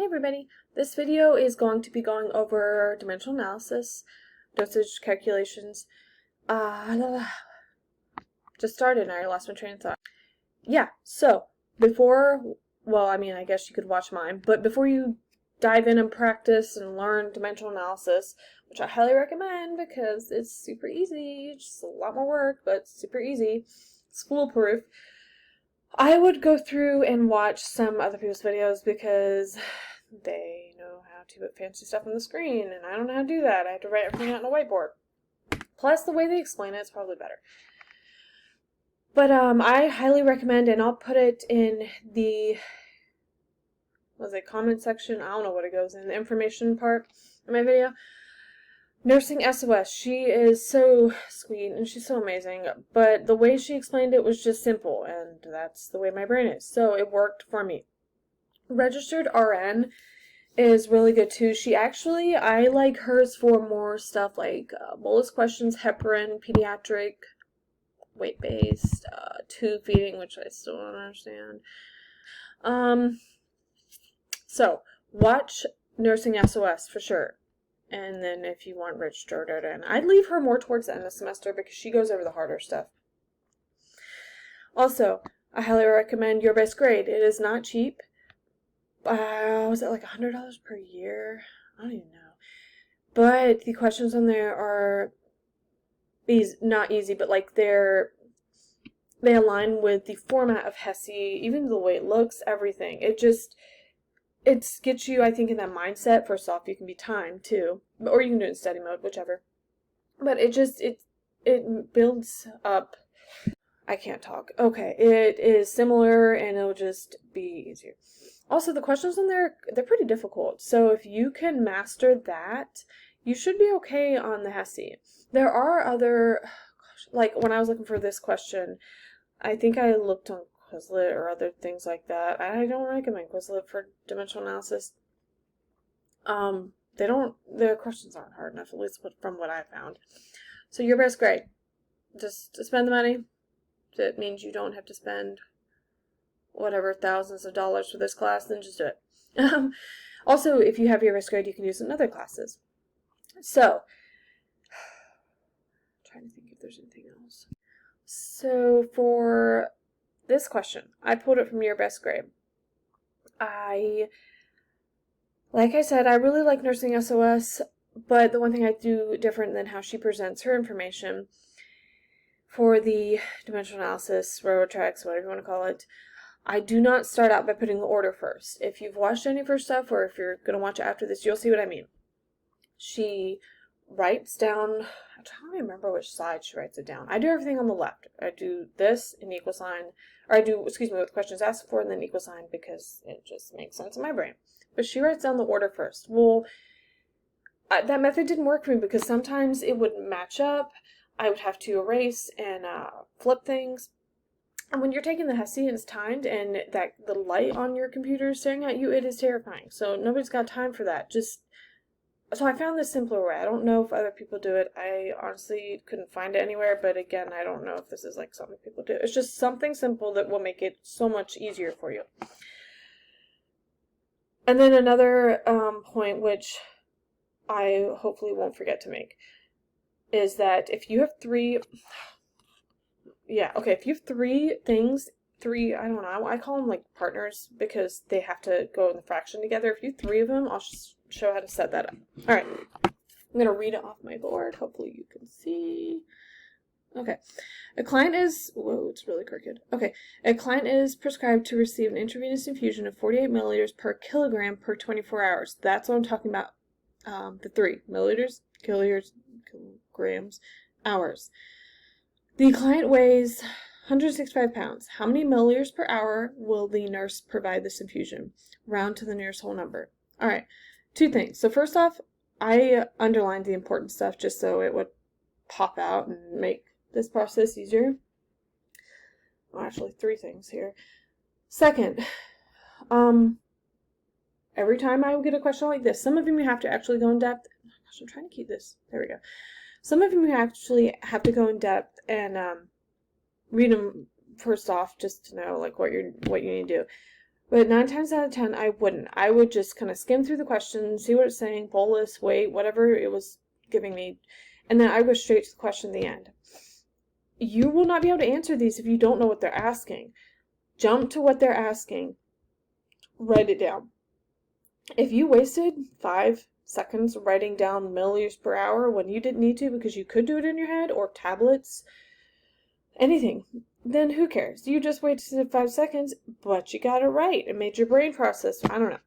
everybody, this video is going to be going over dimensional analysis, dosage calculations. Just started and I lost my train of thought. Yeah, so before, well, I mean, I guess you could watch mine, but before you dive in and practice and learn dimensional analysis, which I highly recommend because it's super easy, just a lot more work, but super easy, it's foolproof. I would go through and watch some other people's videos because they know how to put fancy stuff on the screen, and I don't know how to do that. I have to write everything out on a whiteboard. Plus, the way they explain it is probably better. But I highly recommend, and I'll put it in the comment section. I don't know what it goes in, the information part of my video. Nursing SOS. She is so sweet and she's so amazing, but the way she explained it was just simple, and that's the way my brain is, so it worked for me. Registered RN is really good too. I like hers for more stuff like bolus questions, heparin, pediatric, weight-based, tube feeding, which I still don't understand. So watch Nursing SOS for sure. And then if you want registered RN, I'd leave her more towards the end of the semester because she goes over the harder stuff. Also, I highly recommend Your Best Grade. It is not cheap. Was it like $100 per year? I don't even know. But the questions on there are not easy, but like they align with the format of HESI, even the way it looks, everything. It gets you, I think, in that mindset. First off, you can be timed too, or you can do it in study mode, whichever. But it builds up. I can't talk. Okay, it is similar, and it'll just be easier. Also, the questions on there, they're pretty difficult. So if you can master that, you should be okay on the HESI. There are other, like when I was looking for this question, I think I looked on Quizlet or other things like that. I don't recommend Quizlet for dimensional analysis. Their questions aren't hard enough, at least from what I found. So Your Best Grade. Just spend the money. It means you don't have to spend whatever thousands of dollars for this class, then just do it. Also, if you have Your Best Grade, you can use it in other classes. So, I'm trying to think if there's anything else. So for this question, I pulled it from Your Best Grade. Like I said, I really like Nursing SOS, but the one thing I do different than how she presents her information for the dimensional analysis, railroad tracks, whatever you want to call it, I do not start out by putting the order first. If you've watched any of her stuff, or if you're going to watch it after this, you'll see what I mean. She writes down, I'm trying to remember which side she writes it down. I do everything on the left. I do this in equal sign, or I do, with questions asked for and then equal sign because it just makes sense in my brain. But she writes down the order first. Well, that method didn't work for me because sometimes it wouldn't match up. I would have to erase and flip things. And when you're taking the HESI and it's timed and the light on your computer is staring at you, it is terrifying. So nobody's got time for that. So I found this simpler way. I don't know if other people do it. I honestly couldn't find it anywhere, but again, I don't know if this is like something people do. It's just something simple that will make it so much easier for you. And then another point, which I hopefully won't forget to make, is that if you have three things, I don't know, I call them like partners because they have to go in the fraction together. If you have three of them, I'll show how to set that up. Alright, I'm going to read it off my board. Hopefully you can see. Okay. A client is, whoa, it's really crooked. Okay. A client is prescribed to receive an intravenous infusion of 48 milliliters per kilogram per 24 hours. That's what I'm talking about. The 3 milliliters, kilograms, hours. The client weighs 165 pounds. How many milliliters per hour will the nurse provide this infusion? Round to the nearest whole number. All right, 2 things. So first off, I underlined the important stuff just so it would pop out and make this process easier. Well, actually, 3 things here. Second, every time I get a question like this, some of them you have to actually go in depth. Oh my gosh, I'm trying to keep this. There we go. Some of them you actually have to go in depth and read them first off just to know like what you need to do. But 9 times out of 10, I wouldn't. I would just kind of skim through the question, see what it's saying, bolus, weight, whatever it was giving me, and then I go straight to the question at the end. You will not be able to answer these if you don't know what they're asking. Jump to what they're asking. Write it down. If you wasted 5 seconds writing down milliliters per hour when you didn't need to because you could do it in your head, or tablets, anything, then who cares? You just wasted 5 seconds, but you got it right. It made your brain process. I don't know.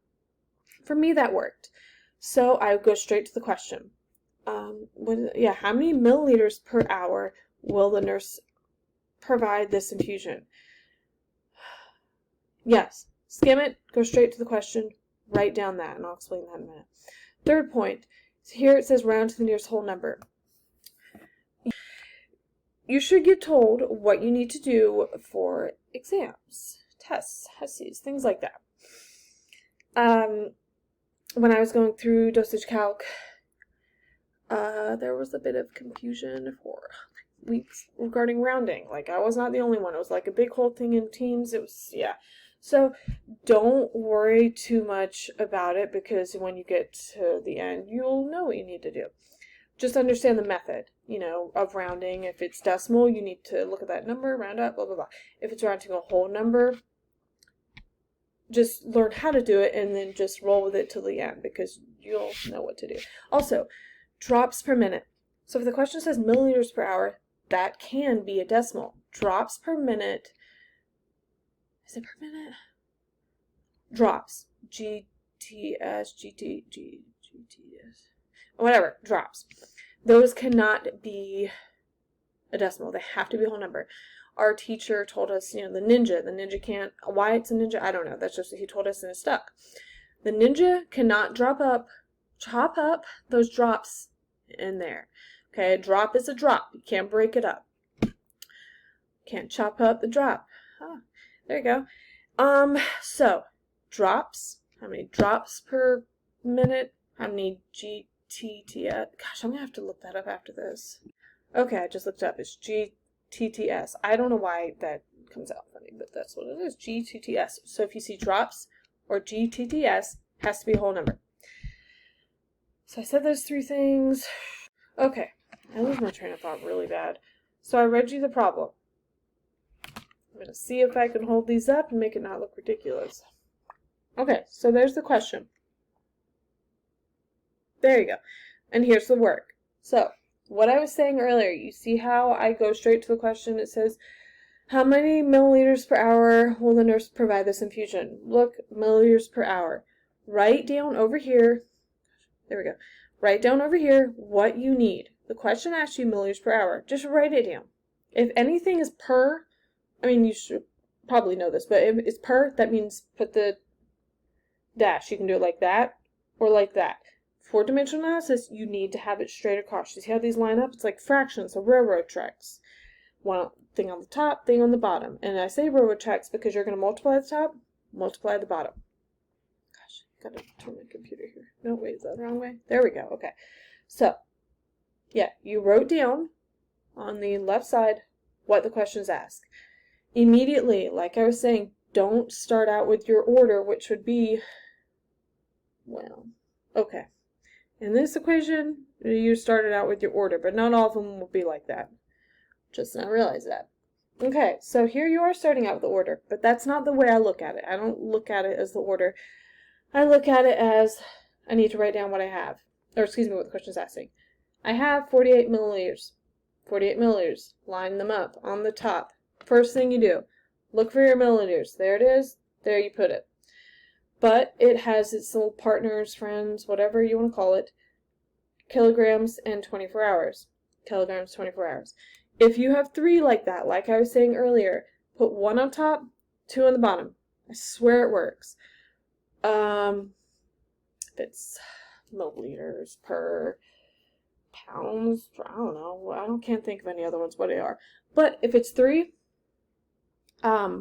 For me, that worked. So I would go straight to the question. How many milliliters per hour will the nurse provide this infusion? Yes. Skim it, go straight to the question, write down that, and I'll explain that in a minute. Third point, here it says round to the nearest whole number. You should get told what you need to do for exams, tests, HESIs, things like that. When I was going through Dosage Calc, there was a bit of confusion for weeks regarding rounding. Like, I was not the only one. It was like a big whole thing in Teams. It was, yeah. So don't worry too much about it, because when you get to the end, you'll know what you need to do. Just understand the method, of rounding. If it's decimal, you need to look at that number, round up, blah, blah, blah. If it's rounding a whole number, just learn how to do it and then just roll with it till the end, because you'll know what to do. Also, drops per minute. So if the question says milliliters per hour, that can be a decimal. Drops per minute. Is it per minute? Drops. GTS, GTS. Whatever. Drops. Those cannot be a decimal. They have to be a whole number. Our teacher told us, the ninja can't, why it's a ninja, I don't know. That's just what he told us and it stuck. The ninja cannot chop up those drops in there. Okay, a drop is a drop. You can't break it up. Can't chop up the drop. There you go. So, drops. How many drops per minute? How many GTTS? Gosh, I'm going to have to look that up after this. Okay, I just looked up. It's GTTS. I don't know why that comes out funny, but that's what it is. GTTS. So if you see drops or GTTS, it has to be a whole number. So I said those 3 things. Okay, I lose my train of thought really bad. So I read you the problem. I'm going to see if I can hold these up and make it not look ridiculous. Okay, so there's the question. There you go. And here's the work. So, what I was saying earlier, you see how I go straight to the question? It says, how many milliliters per hour will the nurse provide this infusion? Look, milliliters per hour. Write down over here. There we go. Write down over here what you need. The question asks you milliliters per hour. Just write it down. If anything is per, you should probably know this, but if it's per, that means put the dash. You can do it like that or like that. For dimensional analysis, you need to have it straight across. You see how these line up? It's like fractions of railroad tracks. One thing on the top, thing on the bottom. And I say railroad tracks because you're going to multiply the top, multiply the bottom. Gosh, gotta turn my computer here. No, wait, is that the wrong way? There we go. Okay. So, yeah, you wrote down on the left side what the questions ask. Immediately, like I was saying, don't start out with your order, which would be, okay. In this equation, you started out with your order, but not all of them will be like that. Just now realize that. Okay, so here you are starting out with the order, but that's not the way I look at it. I don't look at it as the order. I look at it as I need to write down what I have. Or excuse me, what the question is asking. I have 48 milliliters. 48 milliliters. Line them up on the top. First thing you do, look for your milliliters. There it is. There you put it. But it has its little partners, friends, whatever you want to call it, kilograms and 24 hours. Kilograms, 24 hours. If you have 3 like that, like I was saying earlier, put 1 on top, 2 on the bottom. I swear it works. If it's milliliters per pounds, I don't know. Can't think of any other ones what they are. But if it's 3, yeah.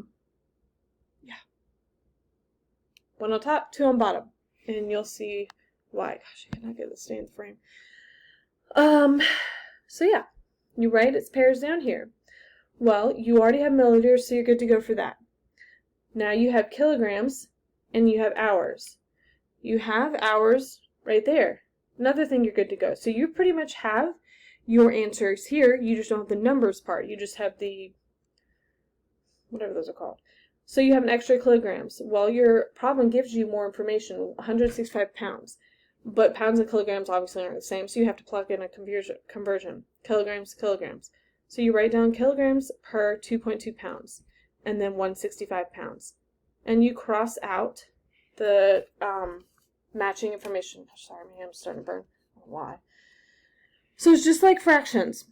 1 on top, 2 on bottom. And you'll see why. Gosh, I cannot get this to stay in the frame. So yeah. You write its pairs down here. Well, you already have milliliters, so you're good to go for that. Now you have kilograms and you have hours. You have hours right there. Another thing, you're good to go. So you pretty much have your answers here. You just don't have the numbers part. You just have the, whatever those are called. So you have an extra kilograms. Well, your problem gives you more information, 165 pounds. But pounds and kilograms obviously aren't the same, so you have to plug in a conversion. Kilograms to kilograms. So you write down kilograms per 2.2 pounds, and then 165 pounds. And you cross out the matching information. Sorry, my hand's starting to burn. I don't know why. So it's just like fractions.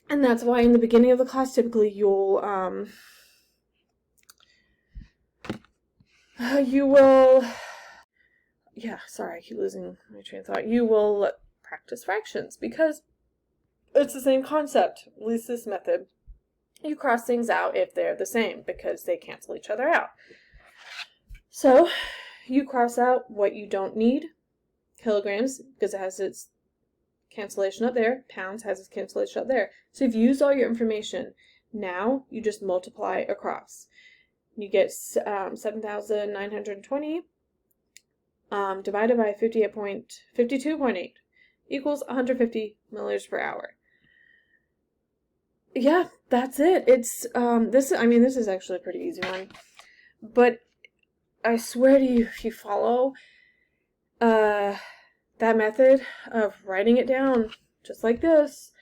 And that's why in the beginning of the class, typically you'll, sorry, I keep losing my train of thought. You will practice fractions because it's the same concept, at least this method. You cross things out if they're the same because they cancel each other out. So you cross out what you don't need, kilograms, because it has its cancellation up there, pounds has its cancellation up there. So you've used all your information. Now you just multiply across. You get 7,920 divided by 52.8 equals 150 milliliters per hour. Yeah, that's it. It's this is actually a pretty easy one. But I swear to you, if you follow that method of writing it down just like this,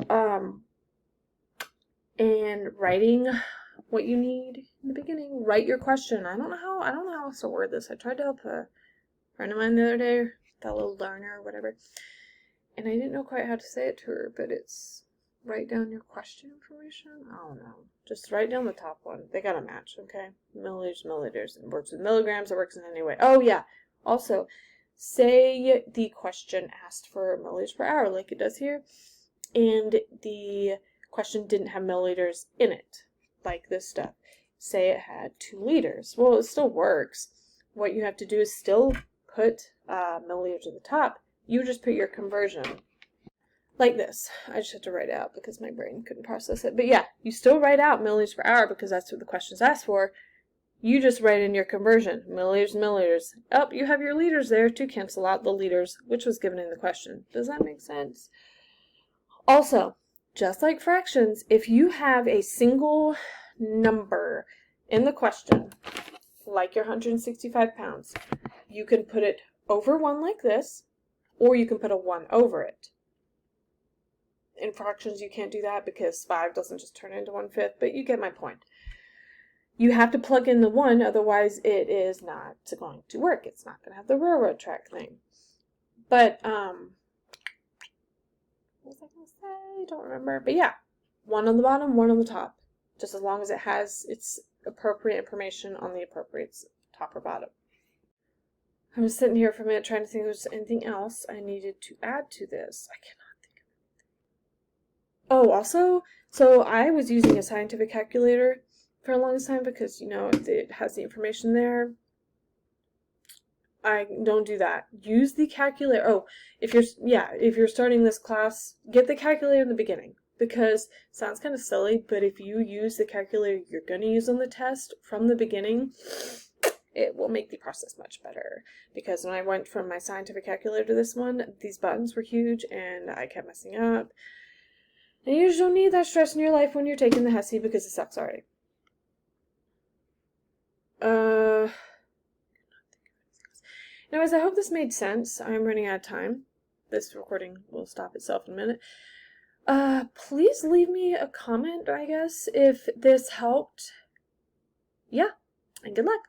and writing what you need in the beginning, write your question. I don't know how else to word this. I tried to help a friend of mine the other day, fellow learner or whatever, and I didn't know quite how to say it to her, but it's write down your question information. I don't know. Just write down the top one. They gotta match, okay? Milliliters. It works with milligrams. It works in any way. Oh, yeah. Also, say the question asked for milliliters per hour like it does here, and the question didn't have milliliters in it, like this stuff. Say it had 2 liters. Well, it still works. What you have to do is still put milliliters at the top. You just put your conversion like this. I just had to write it out because my brain couldn't process it. But yeah, you still write out milliliters per hour because that's what the question's asked for. You just write in your conversion, milliliters, milliliters. Oh, you have your liters there to cancel out the liters, which was given in the question. Does that make sense? Also, just like fractions, if you have a single number in the question, like your 165 pounds, you can put it over 1 like this, or you can put a 1 over it. In fractions, you can't do that because 5 doesn't just turn into 1/5, but you get my point. You have to plug in the 1, otherwise it is not going to work. It's not going to have the railroad track thing. But, what was I going to say? I don't remember. But yeah, 1 on the bottom, 1 on the top. Just as long as it has its appropriate information on the appropriate top or bottom. I'm just sitting here for a minute trying to think if there's anything else I needed to add to this. I cannot think of anything. Oh, also, so I was using a scientific calculator for a long time because, it has the information there. I don't do that. Use the calculator. Oh, if you're starting this class, get the calculator in the beginning. Because it sounds kind of silly, but if you use the calculator you're going to use on the test from the beginning, it will make the process much better. Because when I went from my scientific calculator to this one, these buttons were huge and I kept messing up. And you just don't need that stress in your life when you're taking the HESI because it sucks already. Anyways, I hope this made sense. I'm running out of time. This recording will stop itself in a minute. Please leave me a comment, I guess, if this helped. Yeah, and good luck.